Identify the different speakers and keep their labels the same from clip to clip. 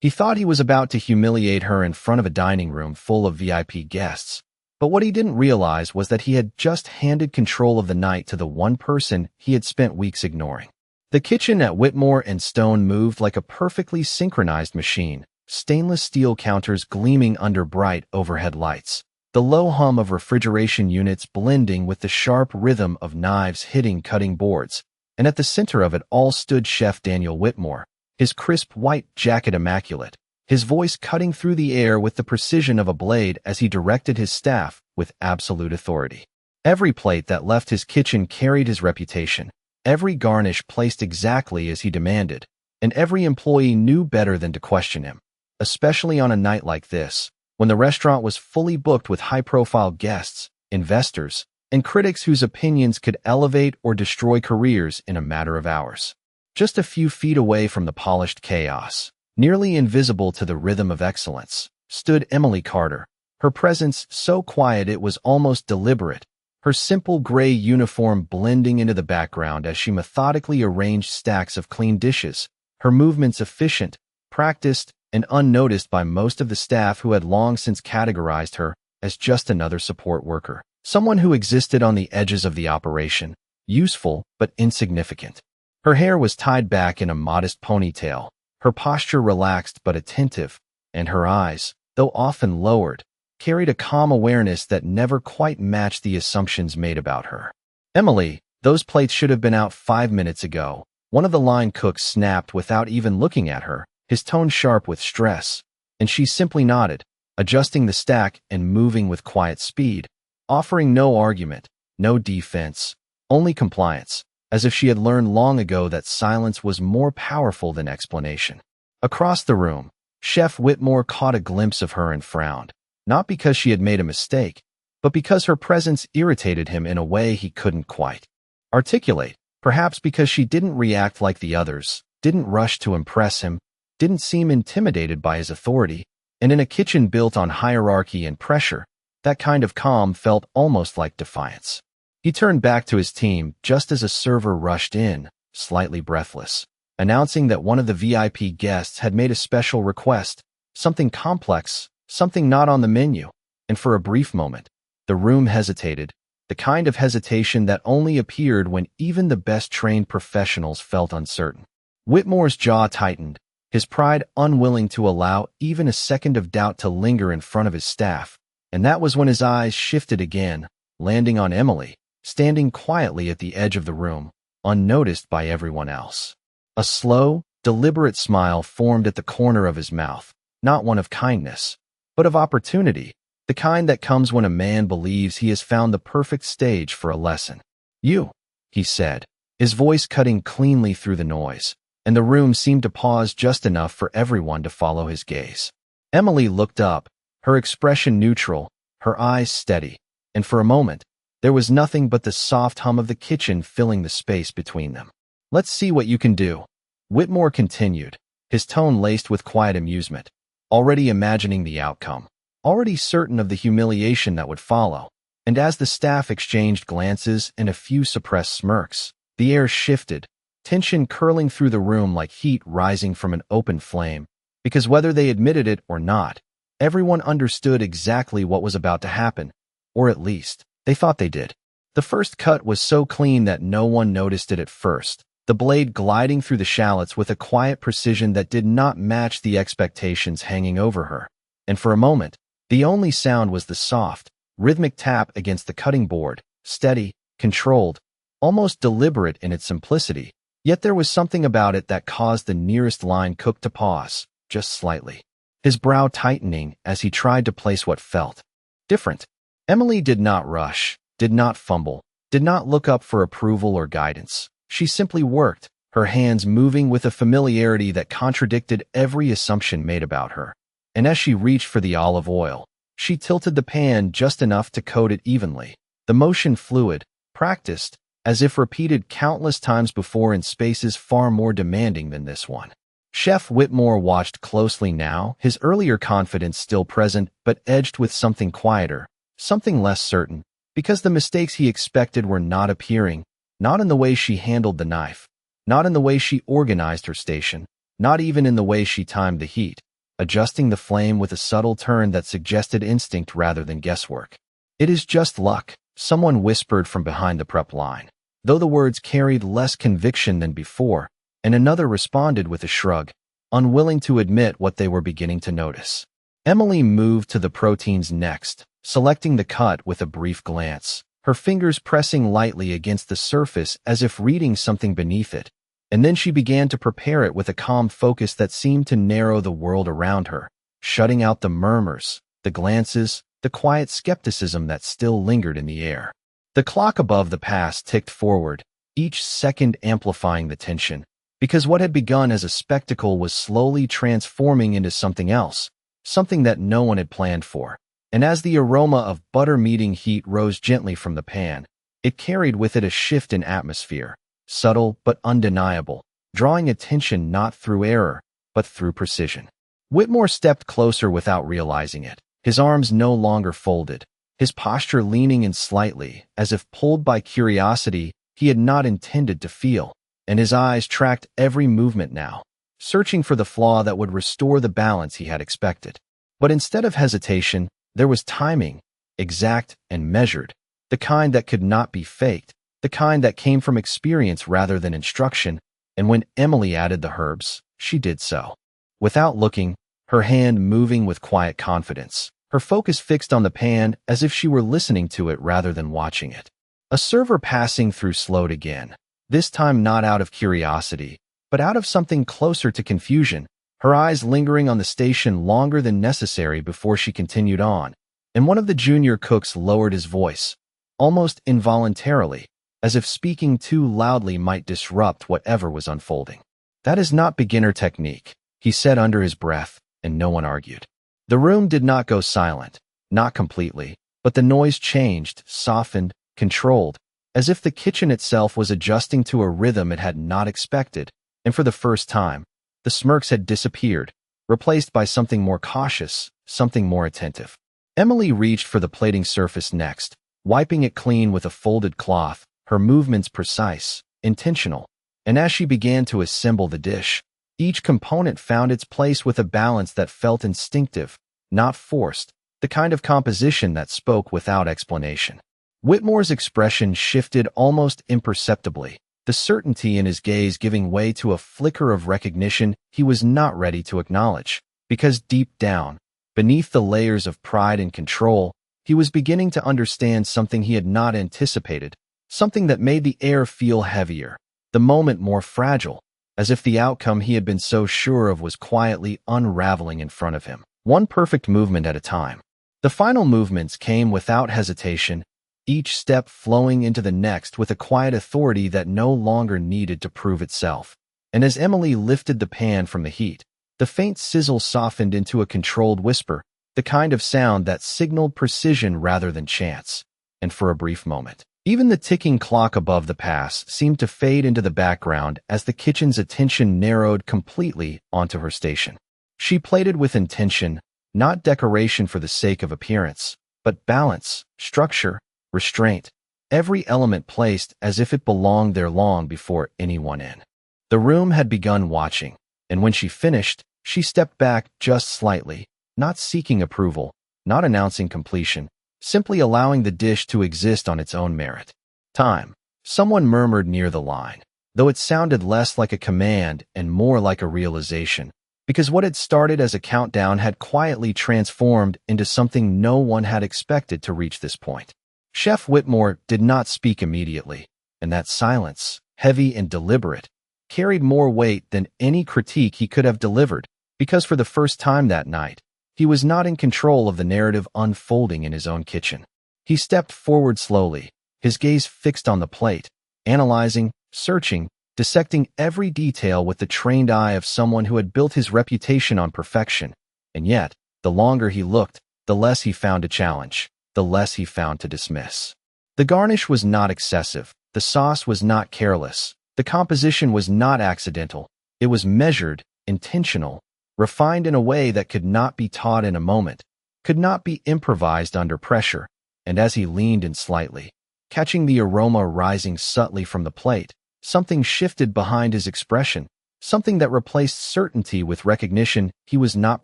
Speaker 1: He thought he was about to humiliate her in front of a dining room full of VIP guests. But what he didn't realize was that he had just handed control of the night to the one person he had spent weeks ignoring. The kitchen at Whitmore and Stone moved like a perfectly synchronized machine, stainless steel counters gleaming under bright overhead lights, the low hum of refrigeration units blending with the sharp rhythm of knives hitting cutting boards, and at the center of it all stood Chef Daniel Whitmore, his crisp white jacket immaculate, his voice cutting through the air with the precision of a blade as he directed his staff with absolute authority. Every plate that left his kitchen carried his reputation, every garnish placed exactly as he demanded, and every employee knew better than to question him, especially on a night like this, when the restaurant was fully booked with high-profile guests, investors, and critics whose opinions could elevate or destroy careers in a matter of hours. Just a few feet away from the polished chaos, nearly invisible to the rhythm of excellence, stood Emily Carter, her presence so quiet it was almost deliberate, her simple gray uniform blending into the background as she methodically arranged stacks of clean dishes, her movements efficient, practiced, and unnoticed by most of the staff who had long since categorized her as just another support worker, someone who existed on the edges of the operation, useful but insignificant. Her hair was tied back in a modest ponytail, her posture relaxed but attentive, and her eyes, though often lowered, carried a calm awareness that never quite matched the assumptions made about her. "Emily, those plates should have been out 5 minutes ago," one of the line cooks snapped without even looking at her, his tone sharp with stress, and she simply nodded, adjusting the stack and moving with quiet speed, offering no argument, no defense, only compliance, as if she had learned long ago that silence was more powerful than explanation. Across the room, Chef Whitmore caught a glimpse of her and frowned, not because she had made a mistake, but because her presence irritated him in a way he couldn't quite articulate, perhaps because she didn't react like the others, didn't rush to impress him, didn't seem intimidated by his authority, and in a kitchen built on hierarchy and pressure, that kind of calm felt almost like defiance. He turned back to his team just as a server rushed in, slightly breathless, announcing that one of the VIP guests had made a special request, something complex, something not on the menu, and for a brief moment, the room hesitated, the kind of hesitation that only appeared when even the best trained professionals felt uncertain. Whitmore's jaw tightened, his pride unwilling to allow even a second of doubt to linger in front of his staff, and that was when his eyes shifted again, landing on Emily, standing quietly at the edge of the room, unnoticed by everyone else. A slow, deliberate smile formed at the corner of his mouth, not one of kindness, but of opportunity, the kind that comes when a man believes he has found the perfect stage for a lesson. "You," he said, his voice cutting cleanly through the noise, and the room seemed to pause just enough for everyone to follow his gaze. Emily looked up, her expression neutral, her eyes steady, and for a moment, there was nothing but the soft hum of the kitchen filling the space between them. "Let's see what you can do," Whitmore continued, his tone laced with quiet amusement, already imagining the outcome, already certain of the humiliation that would follow. And as the staff exchanged glances and a few suppressed smirks, the air shifted, tension curling through the room like heat rising from an open flame, because whether they admitted it or not, everyone understood exactly what was about to happen, or at least, they thought they did. The first cut was so clean that no one noticed it at first, the blade gliding through the shallots with a quiet precision that did not match the expectations hanging over her. And for a moment, the only sound was the soft, rhythmic tap against the cutting board, steady, controlled, almost deliberate in its simplicity, yet there was something about it that caused the nearest line cook to pause, just slightly, his brow tightening as he tried to place what felt different. Emily did not rush, did not fumble, did not look up for approval or guidance. She simply worked, her hands moving with a familiarity that contradicted every assumption made about her. And as she reached for the olive oil, she tilted the pan just enough to coat it evenly, the motion fluid, practiced, as if repeated countless times before in spaces far more demanding than this one. Chef Whitmore watched closely now, his earlier confidence still present but edged with something quieter, something less certain, because the mistakes he expected were not appearing, not in the way she handled the knife, not in the way she organized her station, not even in the way she timed the heat, adjusting the flame with a subtle turn that suggested instinct rather than guesswork. "It is just luck," someone whispered from behind the prep line, though the words carried less conviction than before, and another responded with a shrug, unwilling to admit what they were beginning to notice. Emily moved to the proteins next, selecting the cut with a brief glance, her fingers pressing lightly against the surface as if reading something beneath it, and then she began to prepare it with a calm focus that seemed to narrow the world around her, shutting out the murmurs, the glances, the quiet skepticism that still lingered in the air. The clock above the pass ticked forward, each second amplifying the tension, because what had begun as a spectacle was slowly transforming into something else, something that no one had planned for. And as the aroma of butter meeting heat rose gently from the pan, it carried with it a shift in atmosphere, subtle but undeniable, drawing attention not through error, but through precision. Whitmore stepped closer without realizing it, his arms no longer folded, his posture leaning in slightly, as if pulled by curiosity he had not intended to feel, and his eyes tracked every movement now, searching for the flaw that would restore the balance he had expected. But instead of hesitation, there was timing, exact and measured, the kind that could not be faked, the kind that came from experience rather than instruction, and when Emily added the herbs, she did so. Without looking, her hand moving with quiet confidence, her focus fixed on the pan as if she were listening to it rather than watching it. A server passing through slowed again, this time not out of curiosity, but out of something closer to confusion, her eyes lingering on the station longer than necessary before she continued on, and one of the junior cooks lowered his voice, almost involuntarily, as if speaking too loudly might disrupt whatever was unfolding. "That is not beginner technique," he said under his breath, and no one argued. The room did not go silent, not completely, but the noise changed, softened, controlled, as if the kitchen itself was adjusting to a rhythm it had not expected, and for the first time, the smirks had disappeared, replaced by something more cautious, something more attentive. Emily reached for the plating surface next, wiping it clean with a folded cloth, her movements precise, intentional, and as she began to assemble the dish, each component found its place with a balance that felt instinctive, not forced, the kind of composition that spoke without explanation. Whitmore's expression shifted almost imperceptibly, the certainty in his gaze giving way to a flicker of recognition he was not ready to acknowledge, because deep down, beneath the layers of pride and control, he was beginning to understand something he had not anticipated, something that made the air feel heavier, the moment more fragile, as if the outcome he had been so sure of was quietly unraveling in front of him, one perfect movement at a time. The final movements came without hesitation, each step flowing into the next with a quiet authority that no longer needed to prove itself. And as Emily lifted the pan from the heat, the faint sizzle softened into a controlled whisper, the kind of sound that signaled precision rather than chance. And for a brief moment, even the ticking clock above the pass seemed to fade into the background as the kitchen's attention narrowed completely onto her station. She plated with intention, not decoration for the sake of appearance, but balance, structure, restraint, every element placed as if it belonged there long before anyone in the room had begun watching, and when she finished, she stepped back just slightly, not seeking approval, not announcing completion, simply allowing the dish to exist on its own merit. "Time," someone murmured near the line, though it sounded less like a command and more like a realization, because what had started as a countdown had quietly transformed into something no one had expected to reach this point. Chef Whitmore did not speak immediately, and that silence, heavy and deliberate, carried more weight than any critique he could have delivered, because for the first time that night, he was not in control of the narrative unfolding in his own kitchen. He stepped forward slowly, his gaze fixed on the plate, analyzing, searching, dissecting every detail with the trained eye of someone who had built his reputation on perfection. And yet, the longer he looked, the less he found to challenge, the less he found to dismiss. The garnish was not excessive, the sauce was not careless, the composition was not accidental, it was measured, intentional, refined in a way that could not be taught in a moment, could not be improvised under pressure, and as he leaned in slightly, catching the aroma rising subtly from the plate, something shifted behind his expression, something that replaced certainty with recognition he was not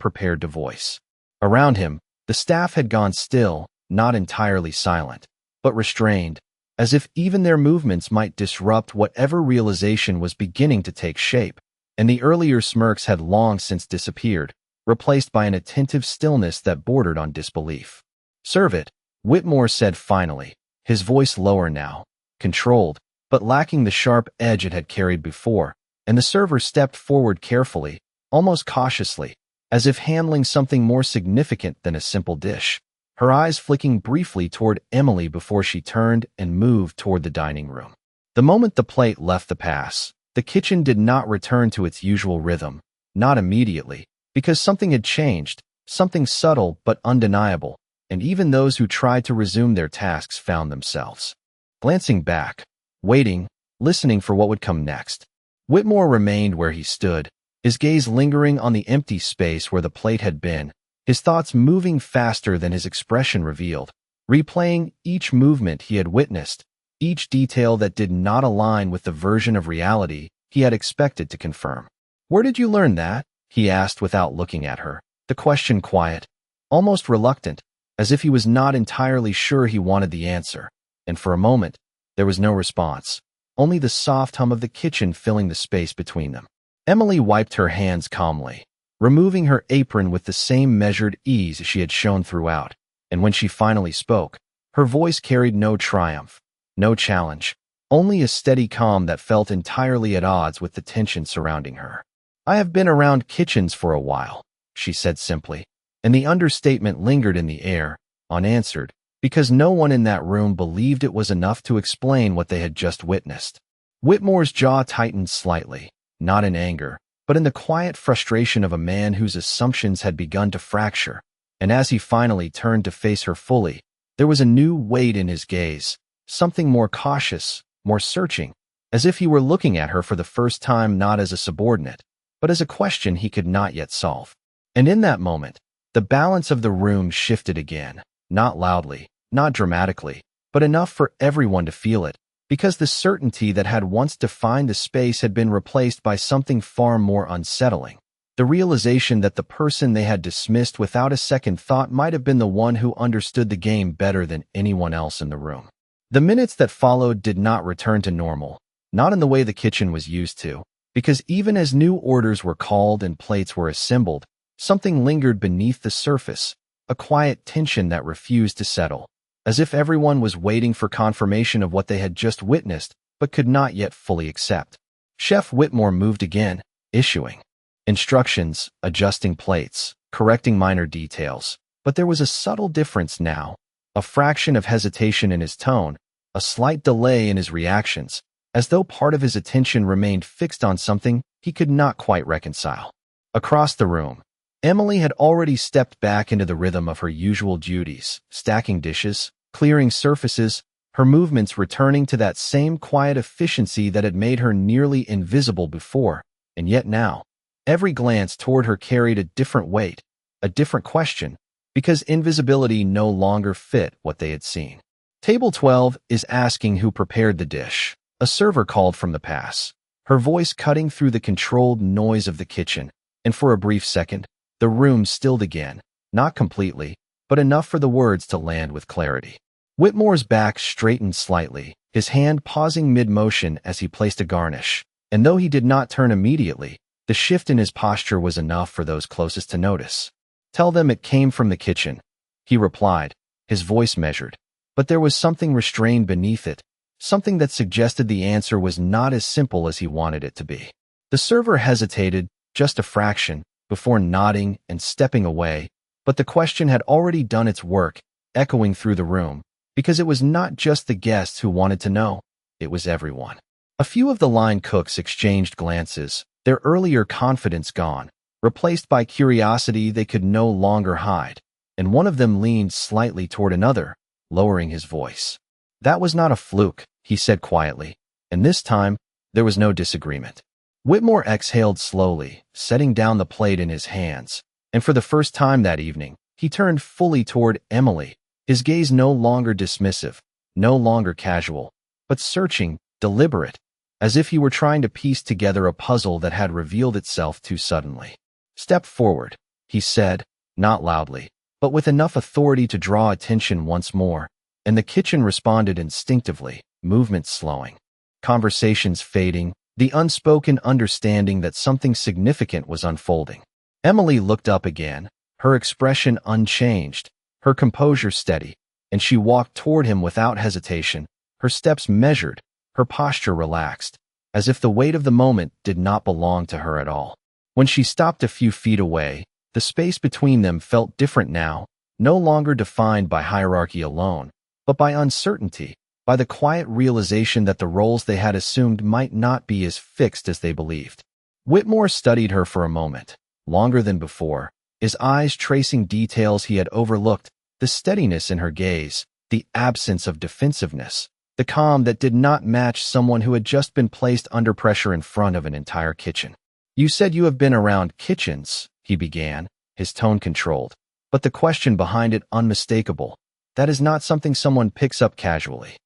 Speaker 1: prepared to voice. Around him, the staff had gone still, not entirely silent, but restrained, as if even their movements might disrupt whatever realization was beginning to take shape, and the earlier smirks had long since disappeared, replaced by an attentive stillness that bordered on disbelief. "Serve it," Whitmore said finally, his voice lower now, controlled, but lacking the sharp edge it had carried before, and the server stepped forward carefully, almost cautiously, as if handling something more significant than a simple dish, her eyes flicking briefly toward Emily before she turned and moved toward the dining room. The moment the plate left the pass, the kitchen did not return to its usual rhythm, not immediately, because something had changed, something subtle but undeniable, and even those who tried to resume their tasks found themselves glancing back, waiting, listening for what would come next. Whitmore remained where he stood, his gaze lingering on the empty space where the plate had been, his thoughts moving faster than his expression revealed, replaying each movement he had witnessed, each detail that did not align with the version of reality he had expected to confirm. "Where did you learn that?" he asked without looking at her, the question quiet, almost reluctant, as if he was not entirely sure he wanted the answer, and for a moment, there was no response, only the soft hum of the kitchen filling the space between them. Emily wiped her hands calmly, removing her apron with the same measured ease she had shown throughout, and when she finally spoke, her voice carried no triumph, no challenge, only a steady calm that felt entirely at odds with the tension surrounding her. "I have been around kitchens for a while," she said simply, and the understatement lingered in the air, unanswered, because no one in that room believed it was enough to explain what they had just witnessed. Whitmore's jaw tightened slightly, not in anger, but in the quiet frustration of a man whose assumptions had begun to fracture, and as he finally turned to face her fully, there was a new weight in his gaze, something more cautious, more searching, as if he were looking at her for the first time not as a subordinate, but as a question he could not yet solve. And in that moment, the balance of the room shifted again, not loudly, not dramatically, but enough for everyone to feel it, because the certainty that had once defined the space had been replaced by something far more unsettling. The realization that the person they had dismissed without a second thought might have been the one who understood the game better than anyone else in the room. The minutes that followed did not return to normal, not in the way the kitchen was used to, because even as new orders were called and plates were assembled, something lingered beneath the surface, a quiet tension that refused to settle, as if everyone was waiting for confirmation of what they had just witnessed but could not yet fully accept. Chef Whitmore moved again, issuing instructions, adjusting plates, correcting minor details, but there was a subtle difference now, a fraction of hesitation in his tone, a slight delay in his reactions, as though part of his attention remained fixed on something he could not quite reconcile. Across the room, Emily had already stepped back into the rhythm of her usual duties, stacking dishes, clearing surfaces, her movements returning to that same quiet efficiency that had made her nearly invisible before, and yet now, every glance toward her carried a different weight, a different question, because invisibility no longer fit what they had seen. "Table 12 is asking who prepared the dish," a server called from the pass, her voice cutting through the controlled noise of the kitchen, and for a brief second, the room stilled again, not completely, but enough for the words to land with clarity. Whitmore's back straightened slightly, his hand pausing mid-motion as he placed a garnish, and though he did not turn immediately, the shift in his posture was enough for those closest to notice. "Tell them it came from the kitchen," he replied, his voice measured, but there was something restrained beneath it, something that suggested the answer was not as simple as he wanted it to be. The server hesitated, just a fraction, before nodding and stepping away, but the question had already done its work, echoing through the room, because it was not just the guests who wanted to know, it was everyone. A few of the line cooks exchanged glances, their earlier confidence gone, replaced by curiosity they could no longer hide, and one of them leaned slightly toward another, lowering his voice. "That was not a fluke," he said quietly, and this time, there was no disagreement. Whitmore exhaled slowly, setting down the plate in his hands, and for the first time that evening, he turned fully toward Emily, his gaze no longer dismissive, no longer casual, but searching, deliberate, as if he were trying to piece together a puzzle that had revealed itself too suddenly. "Step forward," he said, not loudly, but with enough authority to draw attention once more, and the kitchen responded instinctively, movements slowing, conversations fading, the unspoken understanding that something significant was unfolding. Emily looked up again, her expression unchanged, her composure steady, and she walked toward him without hesitation, her steps measured, her posture relaxed, as if the weight of the moment did not belong to her at all. When she stopped a few feet away, the space between them felt different now, no longer defined by hierarchy alone, but by uncertainty, by the quiet realization that the roles they had assumed might not be as fixed as they believed. Whitmore studied her for a moment, longer than before, his eyes tracing details he had overlooked, the steadiness in her gaze, the absence of defensiveness, the calm that did not match someone who had just been placed under pressure in front of an entire kitchen. "You said you have been around kitchens," he began, his tone controlled, but the question behind it unmistakable. That is not something someone picks up casually.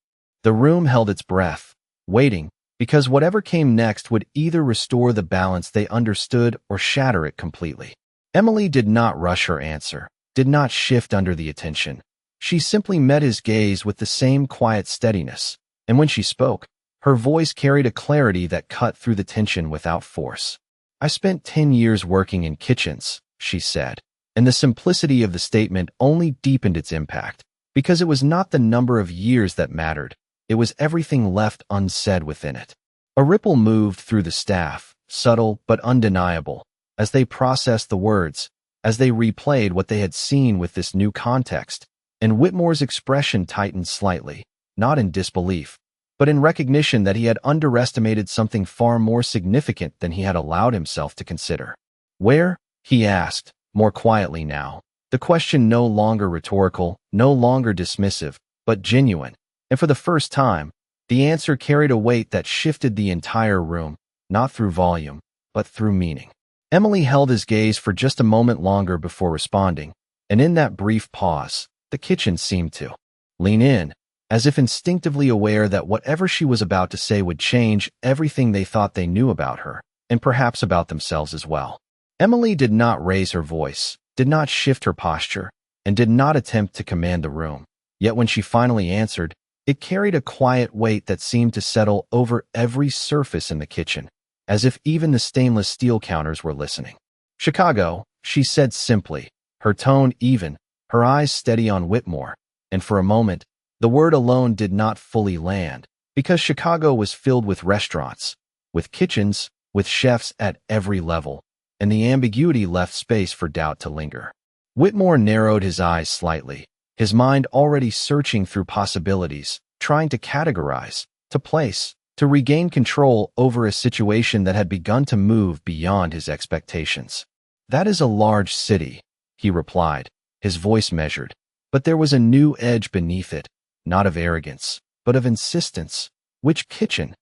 Speaker 1: The room held its breath, waiting, because whatever came next would either restore the balance they understood or shatter it completely. Emily did not rush her answer, did not shift under the attention. She simply met his gaze with the same quiet steadiness, and when she spoke, her voice carried a clarity that cut through the tension without force. "I spent 10 years working in kitchens," she said, and the simplicity of the statement only deepened its impact, because it was not the number of years that mattered, it was everything left unsaid within it. A ripple moved through the staff, subtle but undeniable, as they processed the words, as they replayed what they had seen with this new context, and Whitmore's expression tightened slightly, not in disbelief, but in recognition that he had underestimated something far more significant than he had allowed himself to consider. "Where?" he asked, more quietly now, the question no longer rhetorical, no longer dismissive, but genuine, and for the first time, the answer carried a weight that shifted the entire room, not through volume, but through meaning. Emily held his gaze for just a moment longer before responding, and in that brief pause, the kitchen seemed to lean in, as if instinctively aware that whatever she was about to say would change everything they thought they knew about her, and perhaps about themselves as well. Emily did not raise her voice, did not shift her posture, and did not attempt to command the room. Yet when she finally answered, it carried a quiet weight that seemed to settle over every surface in the kitchen, as if even the stainless steel counters were listening. "Chicago," she said simply, her tone even, her eyes steady on Whitmore, and for a moment, the word alone did not fully land, because Chicago was filled with restaurants, with kitchens, with chefs at every level, and the ambiguity left space for doubt to linger. Whitmore narrowed his eyes slightly, his mind already searching through possibilities, trying to categorize, to place, to regain control over a situation that had begun to move beyond his expectations. "That is a large city," he replied, his voice measured, but there was a new edge beneath it, not of arrogance, but of insistence. "Which kitchen?"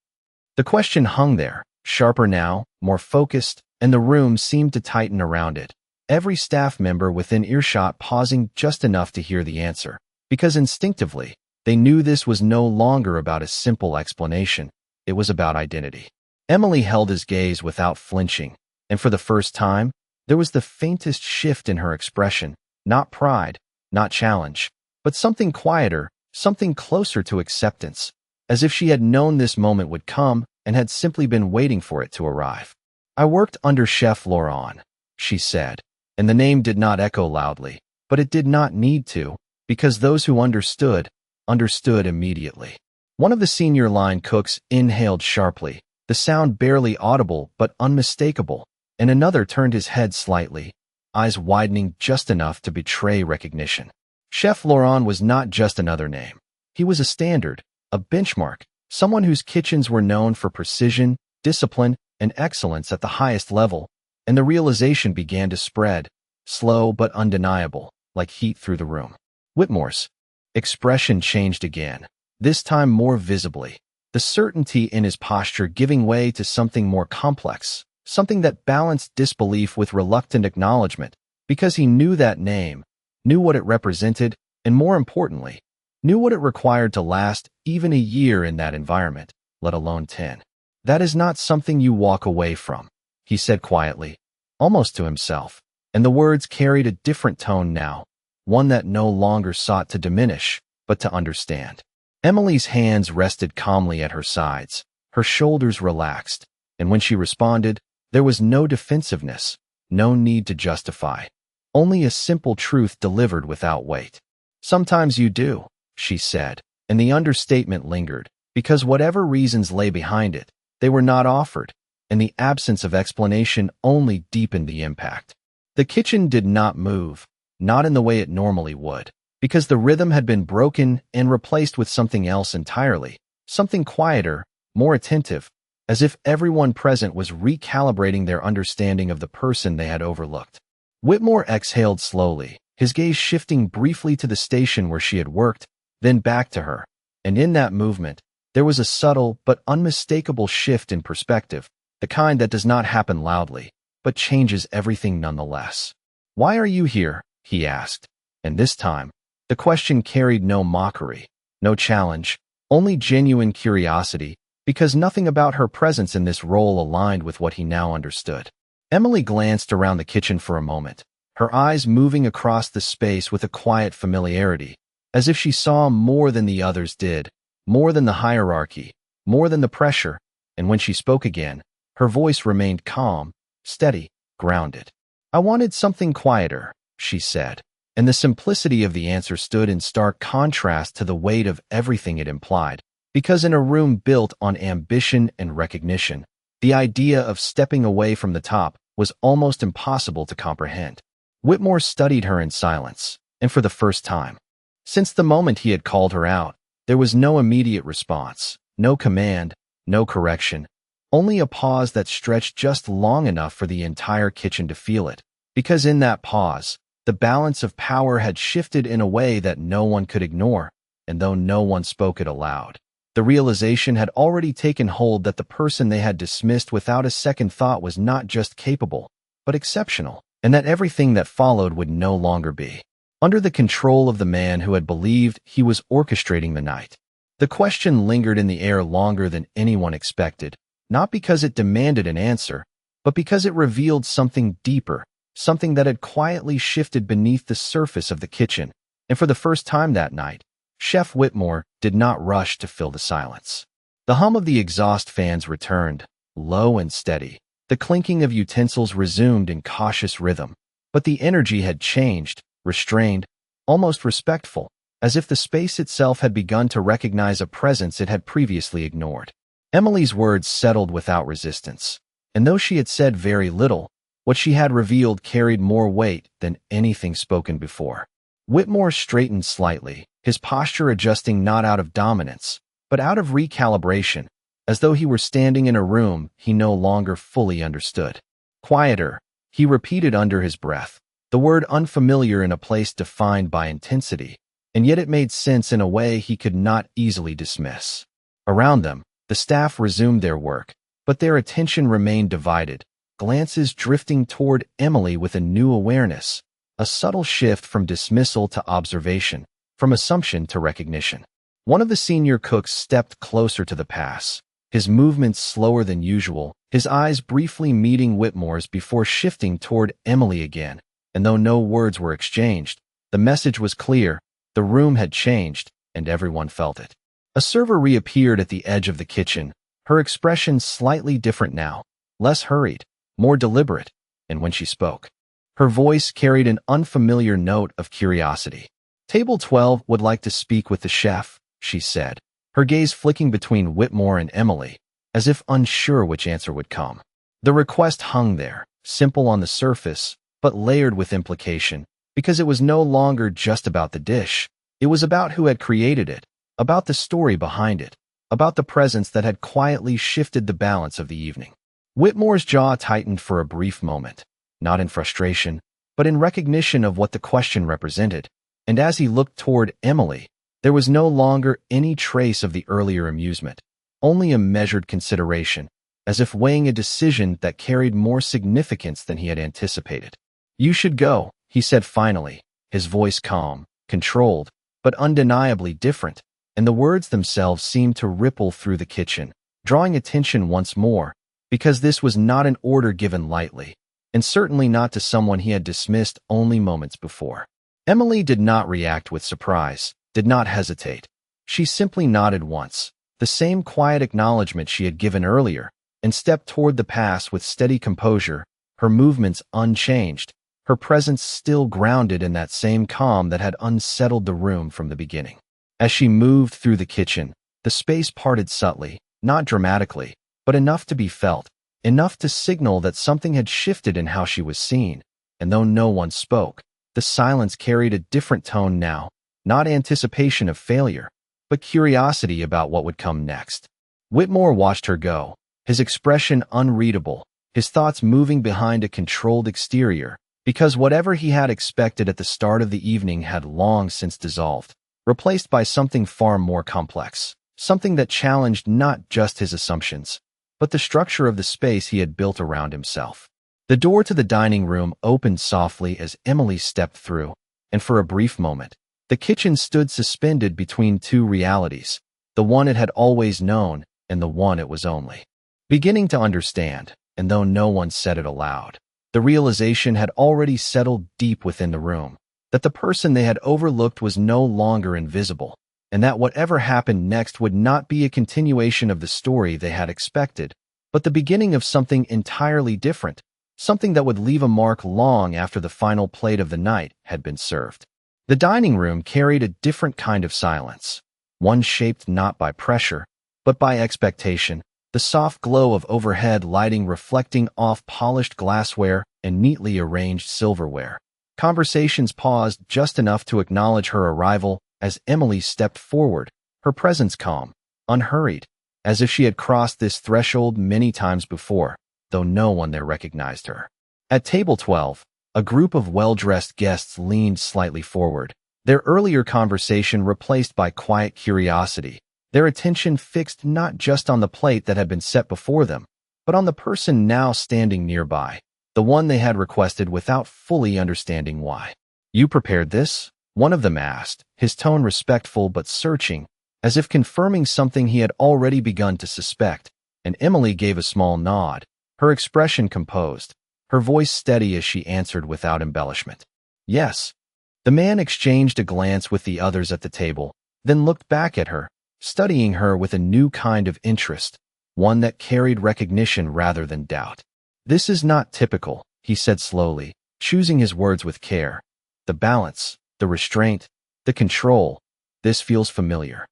Speaker 1: The question hung there, sharper now, more focused, and the room seemed to tighten around it, every staff member within earshot pausing just enough to hear the answer, because instinctively, they knew this was no longer about a simple explanation, it was about identity. Emily held his gaze without flinching, and for the first time, there was the faintest shift in her expression, not pride, not challenge, but something quieter, something closer to acceptance, as if she had known this moment would come and had simply been waiting for it to arrive. "I worked under Chef Laurent," she said, and the name did not echo loudly, but it did not need to, because those who understood immediately. One of the senior line cooks inhaled sharply, the sound barely audible but unmistakable, and another turned his head slightly, eyes widening just enough to betray recognition. Chef Laurent was not just another name. He was a standard, a benchmark, someone whose kitchens were known for precision, discipline, and excellence at the highest level, and the realization began to spread, slow but undeniable, like heat through the room. Whitmore's expression changed again, this time more visibly, the certainty in his posture giving way to something more complex, something that balanced disbelief with reluctant acknowledgement, because he knew that name, knew what it represented, and more importantly, knew what it required to last even a year in that environment, let alone 10. That is not something you walk away from, he said quietly, almost to himself, and the words carried a different tone now, one that no longer sought to diminish, but to understand. Emily's hands rested calmly at her sides, her shoulders relaxed, and when she responded, there was no defensiveness, no need to justify, only a simple truth delivered without weight. Sometimes you do, she said, and the understatement lingered, because whatever reasons lay behind it, they were not offered, and the absence of explanation only deepened the impact. The kitchen did not move, not in the way it normally would, because the rhythm had been broken and replaced with something else entirely, something quieter, more attentive, as if everyone present was recalibrating their understanding of the person they had overlooked. Whitmore exhaled slowly, his gaze shifting briefly to the station where she had worked, then back to her, and in that movement, there was a subtle but unmistakable shift in perspective, the kind that does not happen loudly, but changes everything nonetheless. "Why are you here?" he asked, and this time, the question carried no mockery, no challenge, only genuine curiosity, because nothing about her presence in this role aligned with what he now understood. Emily glanced around the kitchen for a moment, her eyes moving across the space with a quiet familiarity, as if she saw more than the others did, more than the hierarchy, more than the pressure, and when she spoke again, her voice remained calm, steady, grounded. "I wanted something quieter," she said, and the simplicity of the answer stood in stark contrast to the weight of everything it implied, because in a room built on ambition and recognition, the idea of stepping away from the top was almost impossible to comprehend. Whitmore studied her in silence, and for the first time, since the moment he had called her out, there was no immediate response, no command, no correction, only a pause that stretched just long enough for the entire kitchen to feel it, because in that pause, the balance of power had shifted in a way that no one could ignore, and though no one spoke it aloud, the realization had already taken hold that the person they had dismissed without a second thought was not just capable, but exceptional, and that everything that followed would no longer be under the control of the man who had believed he was orchestrating the night. The question lingered in the air longer than anyone expected, not because it demanded an answer, but because it revealed something deeper, something that had quietly shifted beneath the surface of the kitchen, and for the first time that night, Chef Whitmore did not rush to fill the silence. The hum of the exhaust fans returned, low and steady. The clinking of utensils resumed in cautious rhythm, but the energy had changed, restrained, almost respectful, as if the space itself had begun to recognize a presence it had previously ignored. Emily's words settled without resistance, and though she had said very little, what she had revealed carried more weight than anything spoken before. Whitmore straightened slightly, his posture adjusting not out of dominance, but out of recalibration, as though he were standing in a room he no longer fully understood. "Quieter," he repeated under his breath, the word unfamiliar in a place defined by intensity, and yet it made sense in a way he could not easily dismiss. Around them, the staff resumed their work, but their attention remained divided, glances drifting toward Emily with a new awareness, a subtle shift from dismissal to observation, from assumption to recognition. One of the senior cooks stepped closer to the pass, his movements slower than usual, his eyes briefly meeting Whitmore's before shifting toward Emily again, and though no words were exchanged, the message was clear: the room had changed, and everyone felt it. A server reappeared at the edge of the kitchen, her expression slightly different now, less hurried, more deliberate, and when she spoke, her voice carried an unfamiliar note of curiosity. "Table 12 would like to speak with the chef," she said, her gaze flicking between Whitmore and Emily, as if unsure which answer would come. The request hung there, simple on the surface, but layered with implication, because it was no longer just about the dish. It was about who had created it, about the story behind it, about the presence that had quietly shifted the balance of the evening. Whitmore's jaw tightened for a brief moment, not in frustration, but in recognition of what the question represented, and as he looked toward Emily, there was no longer any trace of the earlier amusement, only a measured consideration, as if weighing a decision that carried more significance than he had anticipated. "You should go," he said finally, his voice calm, controlled, but undeniably different, and the words themselves seemed to ripple through the kitchen, drawing attention once more, because this was not an order given lightly, and certainly not to someone he had dismissed only moments before. Emily did not react with surprise, did not hesitate. She simply nodded once, the same quiet acknowledgement she had given earlier, and stepped toward the pass with steady composure, her movements unchanged, her presence still grounded in that same calm that had unsettled the room from the beginning. As she moved through the kitchen, the space parted subtly, not dramatically, but enough to be felt, enough to signal that something had shifted in how she was seen, and though no one spoke, the silence carried a different tone now, not anticipation of failure, but curiosity about what would come next. Whitmore watched her go, his expression unreadable, his thoughts moving behind a controlled exterior, because whatever he had expected at the start of the evening had long since dissolved, replaced by something far more complex, something that challenged not just his assumptions, but the structure of the space he had built around himself. The door to the dining room opened softly as Emily stepped through, and for a brief moment, the kitchen stood suspended between two realities, the one it had always known and the one it was only beginning to understand, and though no one said it aloud, the realization had already settled deep within the room, that the person they had overlooked was no longer invisible, and that whatever happened next would not be a continuation of the story they had expected, but the beginning of something entirely different, something that would leave a mark long after the final plate of the night had been served. The dining room carried a different kind of silence, one shaped not by pressure, but by expectation, the soft glow of overhead lighting reflecting off polished glassware and neatly arranged silverware. Conversations paused just enough to acknowledge her arrival as Emily stepped forward, her presence calm, unhurried, as if she had crossed this threshold many times before, though no one there recognized her. At table 12, a group of well-dressed guests leaned slightly forward, their earlier conversation replaced by quiet curiosity, their attention fixed not just on the plate that had been set before them, but on the person now standing nearby, the one they had requested without fully understanding why. "You prepared this?" one of them asked, his tone respectful but searching, as if confirming something he had already begun to suspect, and Emily gave a small nod, her expression composed, her voice steady as she answered without embellishment. "Yes." The man exchanged a glance with the others at the table, then looked back at her, studying her with a new kind of interest, one that carried recognition rather than doubt. "This is not typical," he said slowly, choosing his words with care. "The balance, the restraint, the control, this feels familiar."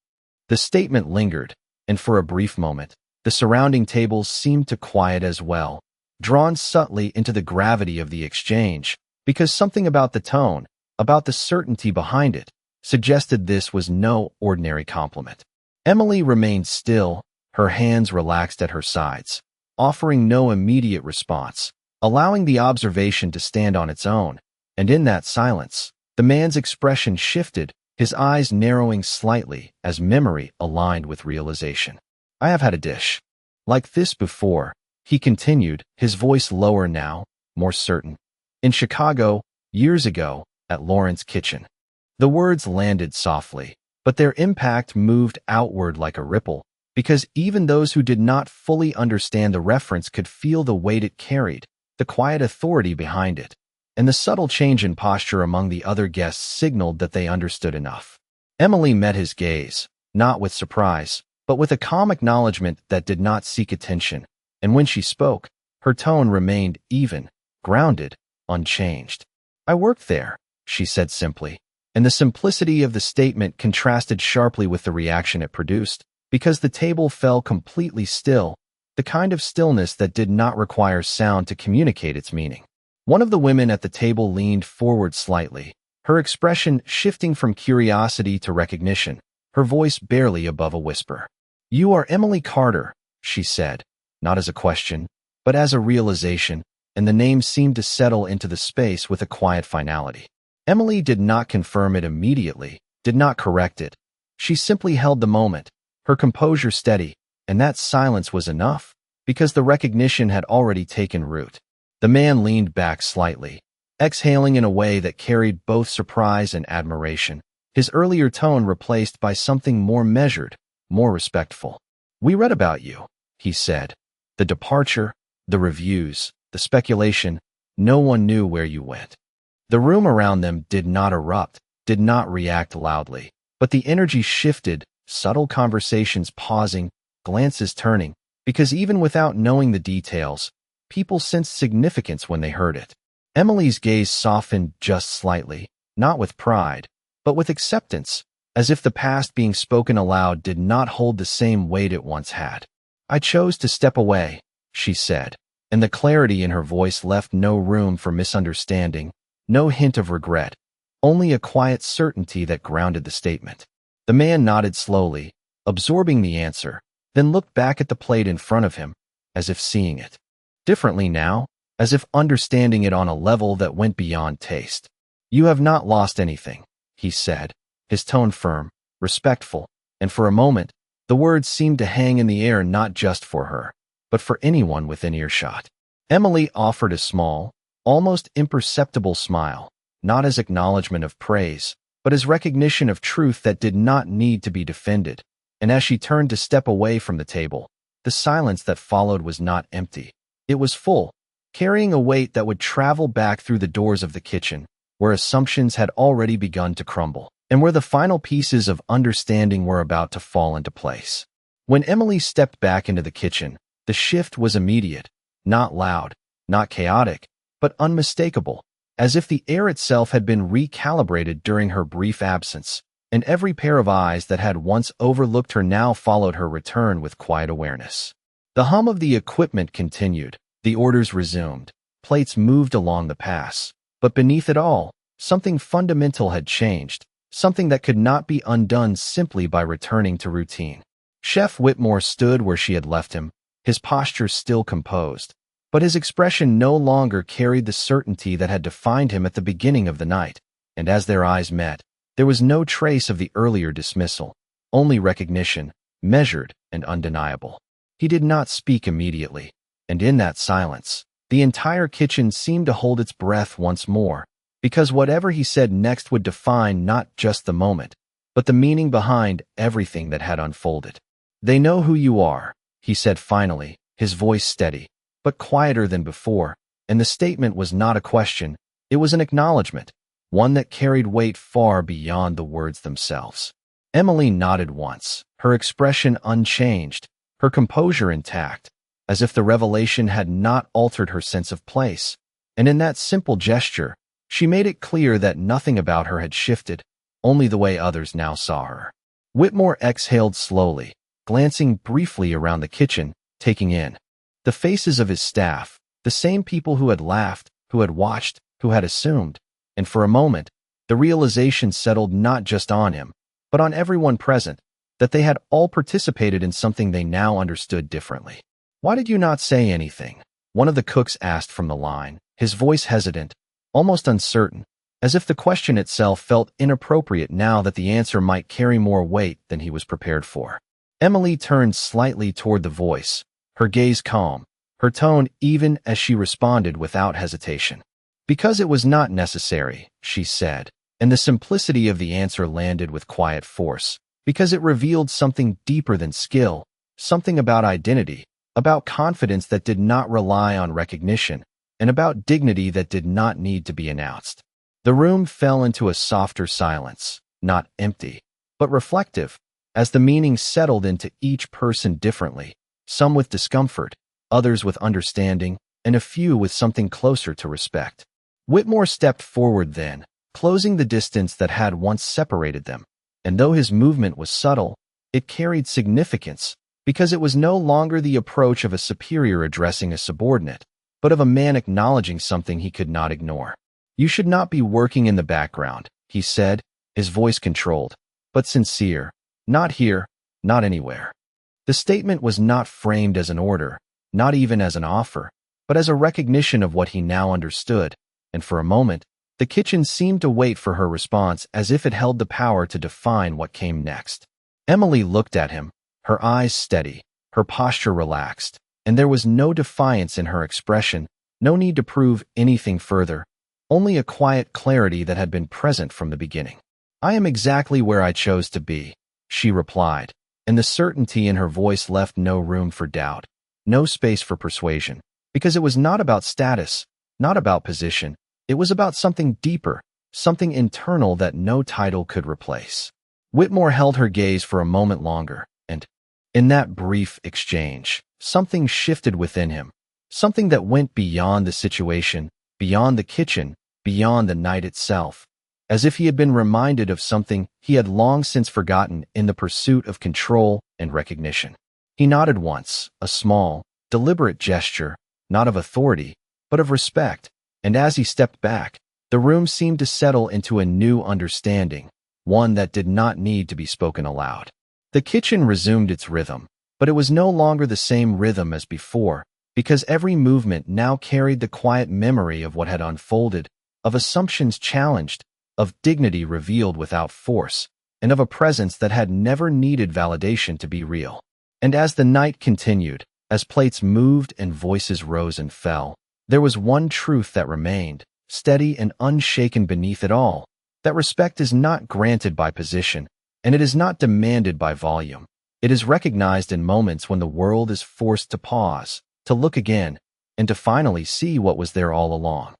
Speaker 1: The statement lingered, and for a brief moment, the surrounding tables seemed to quiet as well, drawn subtly into the gravity of the exchange, because something about the tone, about the certainty behind it, suggested this was no ordinary compliment. Emily remained still, her hands relaxed at her sides, offering no immediate response, allowing the observation to stand on its own, and in that silence, the man's expression shifted, his eyes narrowing slightly as memory aligned with realization. "I have had a dish like this before," he continued, his voice lower now, more certain. "In Chicago, years ago, at Lauren's kitchen." The words landed softly, but their impact moved outward like a ripple, because even those who did not fully understand the reference could feel the weight it carried, the quiet authority behind it, and the subtle change in posture among the other guests signaled that they understood enough. Emily met his gaze, not with surprise, but with a calm acknowledgement that did not seek attention, and when she spoke, her tone remained even, grounded, unchanged. "I worked there," she said simply, and the simplicity of the statement contrasted sharply with the reaction it produced, because the table fell completely still, the kind of stillness that did not require sound to communicate its meaning. One of the women at the table leaned forward slightly, her expression shifting from curiosity to recognition, her voice barely above a whisper. "You are Emily Carter," she said, not as a question, but as a realization, and the name seemed to settle into the space with a quiet finality. Emily did not confirm it immediately, did not correct it. She simply held the moment, her composure steady, and that silence was enough, because the recognition had already taken root. The man leaned back slightly, exhaling in a way that carried both surprise and admiration, his earlier tone replaced by something more measured, more respectful. "We read about you," he said. The departure, the reviews, the speculation, no one knew where you went. The room around them did not erupt, did not react loudly, but the energy shifted, subtle conversations pausing, glances turning, because even without knowing the details, people sensed significance when they heard it. Emily's gaze softened just slightly, not with pride, but with acceptance, as if the past being spoken aloud did not hold the same weight it once had. I chose to step away, she said, and the clarity in her voice left no room for misunderstanding, no hint of regret, only a quiet certainty that grounded the statement. The man nodded slowly, absorbing the answer, then looked back at the plate in front of him, as if seeing it differently now, as if understanding it on a level that went beyond taste. You have not lost anything, he said, his tone firm, respectful, and for a moment, the words seemed to hang in the air not just for her, but for anyone within earshot. Emily offered a small, almost imperceptible smile, not as acknowledgement of praise, but as recognition of truth that did not need to be defended, and as she turned to step away from the table, the silence that followed was not empty. It was full, carrying a weight that would travel back through the doors of the kitchen, where assumptions had already begun to crumble, and where the final pieces of understanding were about to fall into place. When Emily stepped back into the kitchen, the shift was immediate, not loud, not chaotic, but unmistakable, as if the air itself had been recalibrated during her brief absence, and every pair of eyes that had once overlooked her now followed her return with quiet awareness. The hum of the equipment continued, the orders resumed, plates moved along the pass, but beneath it all, something fundamental had changed, something that could not be undone simply by returning to routine. Chef Whitmore stood where she had left him, his posture still composed, but his expression no longer carried the certainty that had defined him at the beginning of the night, and as their eyes met, there was no trace of the earlier dismissal, only recognition, measured and undeniable. He did not speak immediately, and in that silence, the entire kitchen seemed to hold its breath once more, because whatever he said next would define not just the moment, but the meaning behind everything that had unfolded. They know who you are, he said finally, his voice steady, but quieter than before, and the statement was not a question, it was an acknowledgement, one that carried weight far beyond the words themselves. Emily nodded once, her expression unchanged, her composure intact, as if the revelation had not altered her sense of place, and in that simple gesture, she made it clear that nothing about her had shifted, only the way others now saw her. Whitmore exhaled slowly, glancing briefly around the kitchen, taking in the faces of his staff, the same people who had laughed, who had watched, who had assumed, and for a moment, the realization settled not just on him, but on everyone present, that they had all participated in something they now understood differently. Why did you not say anything? One of the cooks asked from the line, his voice hesitant, almost uncertain, as if the question itself felt inappropriate now that the answer might carry more weight than he was prepared for. Emily turned slightly toward the voice, her gaze calm, her tone even as she responded without hesitation. Because it was not necessary, she said, and the simplicity of the answer landed with quiet force, because it revealed something deeper than skill, something about identity, about confidence that did not rely on recognition, and about dignity that did not need to be announced. The room fell into a softer silence, not empty, but reflective, as the meaning settled into each person differently, some with discomfort, others with understanding, and a few with something closer to respect. Whitmore stepped forward then, closing the distance that had once separated them, and though his movement was subtle, it carried significance, because it was no longer the approach of a superior addressing a subordinate, but of a man acknowledging something he could not ignore. You should not be working in the background, he said, his voice controlled, but sincere. Not here, not anywhere. The statement was not framed as an order, not even as an offer, but as a recognition of what he now understood, and for a moment, the kitchen seemed to wait for her response as if it held the power to define what came next. Emily looked at him, her eyes steady, her posture relaxed, and there was no defiance in her expression, no need to prove anything further, only a quiet clarity that had been present from the beginning. I am exactly where I chose to be, she replied, and the certainty in her voice left no room for doubt, no space for persuasion, because it was not about status, not about position. It was about something deeper, something internal that no title could replace. Whitmore held her gaze for a moment longer, and, in that brief exchange, something shifted within him, something that went beyond the situation, beyond the kitchen, beyond the night itself, as if he had been reminded of something he had long since forgotten in the pursuit of control and recognition. He nodded once, a small, deliberate gesture, not of authority, but of respect, and as he stepped back, the room seemed to settle into a new understanding, one that did not need to be spoken aloud. The kitchen resumed its rhythm, but it was no longer the same rhythm as before, because every movement now carried the quiet memory of what had unfolded, of assumptions challenged, of dignity revealed without force, and of a presence that had never needed validation to be real. And as the night continued, as plates moved and voices rose and fell, there was one truth that remained, steady and unshaken beneath it all, that respect is not granted by position, and it is not demanded by volume. It is recognized in moments when the world is forced to pause, to look again, and to finally see what was there all along.